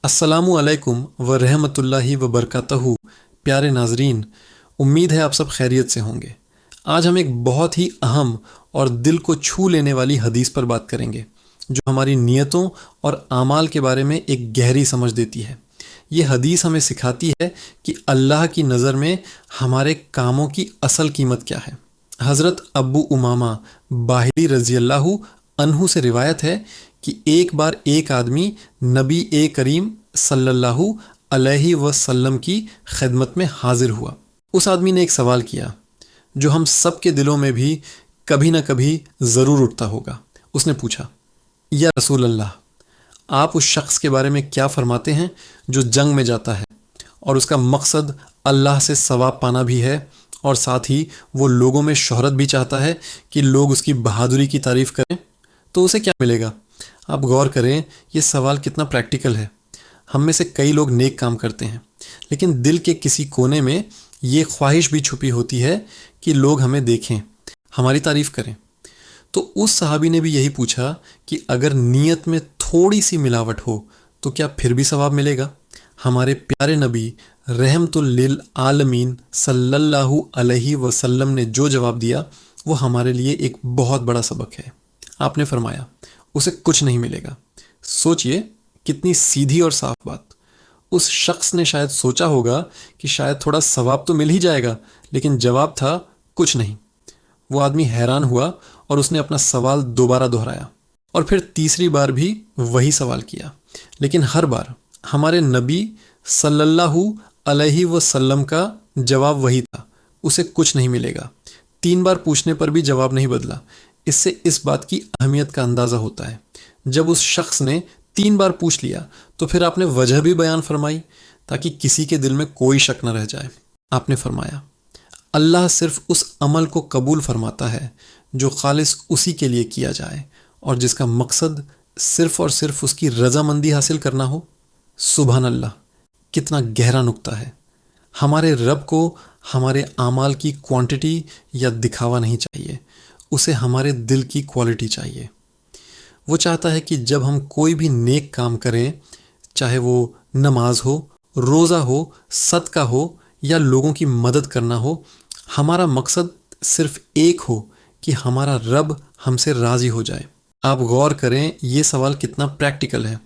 अस्सलामु अलैकुम व रहमतुल्लाहि व बरकातहू। प्यारे नाजरीन, उम्मीद है आप सब खैरियत से होंगे। आज हम एक बहुत ही अहम और दिल को छू लेने वाली हदीस पर बात करेंगे जो हमारी नीयतों और आमाल के बारे में एक गहरी समझ देती है। ये हदीस हमें सिखाती है कि अल्लाह की नज़र में हमारे कामों की असल कीमत क्या है। हज़रत अब्बू उमामा बाहिली रज़ी अल्लाहु अन्हु से रिवायत है कि एक बार एक आदमी नबी करीम सल्लल्लाहु अलैहि वसल्लम की खिदमत में हाजिर हुआ। उस आदमी ने एक सवाल किया जो हम सब के दिलों में भी कभी ना कभी ज़रूर उठता होगा। उसने पूछा, या रसूल अल्लाह, आप उस शख्स के बारे में क्या फ़रमाते हैं जो जंग में जाता है और उसका मकसद अल्लाह से सवाब पाना भी है और साथ ही वो लोगों में शोहरत भी चाहता है कि लोग उसकी बहादुरी की तारीफ़ करें, तो उसे क्या मिलेगा? आप गौर करें, ये सवाल कितना प्रैक्टिकल है। हम में से कई लोग नेक काम करते हैं, लेकिन दिल के किसी कोने में ये ख्वाहिश भी छुपी होती है कि लोग हमें देखें, हमारी तारीफ़ करें। तो उस सहाबी ने भी यही पूछा कि अगर नीयत में थोड़ी सी मिलावट हो तो क्या फिर भी सवाब मिलेगा? हमारे प्यारे नबी रहमतुल लिल आलमीन सल्लल्लाहु अलैहि वसल्लम ने जो जवाब दिया वो हमारे लिए एक बहुत बड़ा सबक है। आपने फरमाया, उसे कुछ नहीं मिलेगा। सोचिए, कितनी सीधी और साफ बात। उस शख्स ने शायद सोचा होगा कि शायद थोड़ा सवाब तो मिल ही जाएगा, लेकिन जवाब था कुछ नहीं। वो आदमी हैरान हुआ और उसने अपना सवाल दोबारा दोहराया और फिर तीसरी बार भी वही सवाल किया, लेकिन हर बार हमारे नबी सल्लल्लाहु अलैहि वसल्लम का जवाब वही था, उसे कुछ नहीं मिलेगा। 3 बार पूछने पर भी जवाब नहीं बदला। इससे इस बात की अहमियत का अंदाज़ा होता है। जब उस शख्स ने 3 बार पूछ लिया तो फिर आपने वजह भी बयान फरमाई ताकि किसी के दिल में कोई शक न रह जाए। आपने फरमाया, अल्लाह सिर्फ उस अमल को कबूल फरमाता है जो खालिस उसी के लिए किया जाए और जिसका मकसद सिर्फ और सिर्फ उसकी रज़ामंदी हासिल करना हो। सुभान अल्लाह, कितना गहरा नुक्ता है। हमारे रब को हमारे आमाल की क्वांटिटी या दिखावा नहीं चाहिए, उसे हमारे दिल की क्वालिटी चाहिए। वो चाहता है कि जब हम कोई भी नेक काम करें, चाहे वो नमाज हो, रोज़ा हो, सदका हो या लोगों की मदद करना हो, हमारा मकसद सिर्फ एक हो कि हमारा रब हमसे राज़ी हो जाए। आप गौर करें, ये सवाल कितना प्रैक्टिकल है।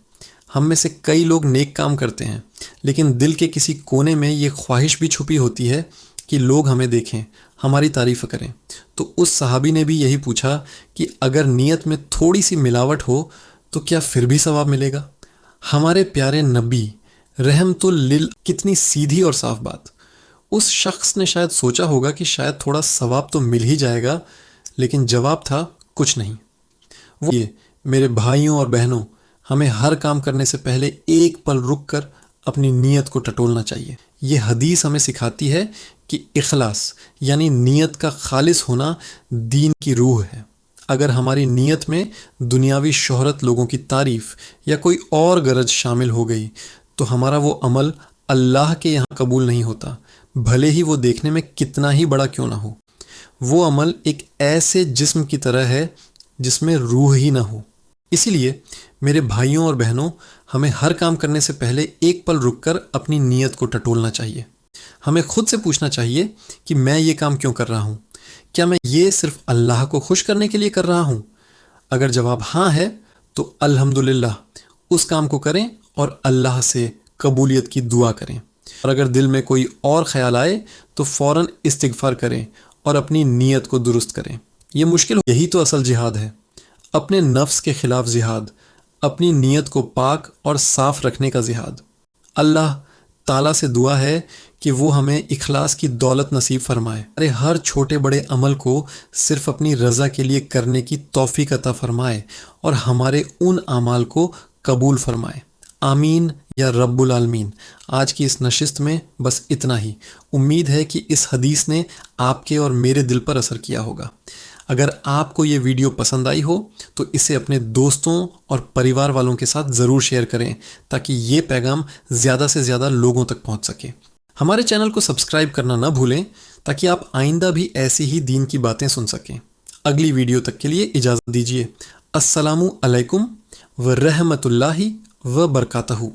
हम में से कई लोग नेक काम करते हैं, लेकिन दिल के किसी कोने में ये ख्वाहिश भी छुपी होती है कि लोग हमें देखें, हमारी तारीफ़ करें। तो उस सहाबी ने भी यही पूछा कि अगर नीयत में थोड़ी सी मिलावट हो तो क्या फिर भी सवाब मिलेगा? हमारे प्यारे नबी रहमतुल लिल, कितनी सीधी और साफ बात। उस शख्स ने शायद सोचा होगा कि शायद थोड़ा सवाब तो मिल ही जाएगा, लेकिन जवाब था कुछ नहीं। वो ये मेरे भाइयों और बहनों, हमें हर काम करने से पहले एक पल रुक कर अपनी नीयत को टटोलना चाहिए। ये हदीस हमें सिखाती है कि इखलास यानी नीयत का खालिस होना दीन की रूह है। अगर हमारी नीयत में दुनियावी शोहरत, लोगों की तारीफ़ या कोई और गरज शामिल हो गई तो हमारा वो अमल अल्लाह के यहाँ कबूल नहीं होता, भले ही वो देखने में कितना ही बड़ा क्यों ना हो। वो अमल एक ऐसे जिस्म की तरह है जिसमें रूह ही ना हो। इसीलिए मेरे भाइयों और बहनों, हमें हर काम करने से पहले एक पल रुककर अपनी नीयत को टटोलना चाहिए। हमें खुद से पूछना चाहिए कि मैं ये काम क्यों कर रहा हूँ? क्या मैं ये सिर्फ अल्लाह को खुश करने के लिए कर रहा हूँ? अगर जवाब हाँ है तो अल्हम्दुलिल्लाह, उस काम को करें और अल्लाह से कबूलियत की दुआ करें। और अगर दिल में कोई और ख्याल आए तो फ़ौरन इस्तिग़फ़ार करें और अपनी नीयत को दुरुस्त करें। ये मुश्किल, यही तो असल जिहाद है, अपने नफ्स के ख़िलाफ़ जिहाद, अपनी नीयत को पाक और साफ़ रखने का जिहाद। अल्लाह ताला से दुआ है कि वो हमें इखलास की दौलत नसीब फरमाए, अरे हर छोटे बड़े अमल को सिर्फ अपनी रज़ा के लिए करने की तौफ़ीक अता फरमाए और हमारे उन आमाल को कबूल फरमाए। आमीन या रब्बुल आलमीन। आज की इस नशिस्त में बस इतना ही। उम्मीद है कि इस हदीस ने आपके और मेरे दिल पर असर किया होगा। अगर आपको ये वीडियो पसंद आई हो तो इसे अपने दोस्तों और परिवार वालों के साथ ज़रूर शेयर करें ताकि ये पैगाम ज़्यादा से ज़्यादा लोगों तक पहुंच सके। हमारे चैनल को सब्सक्राइब करना ना भूलें ताकि आप आइंदा भी ऐसी ही दीन की बातें सुन सकें। अगली वीडियो तक के लिए इजाज़त दीजिए। अस्सलामु अलैकुम व रहमतुल्लाहि व बरकातहू।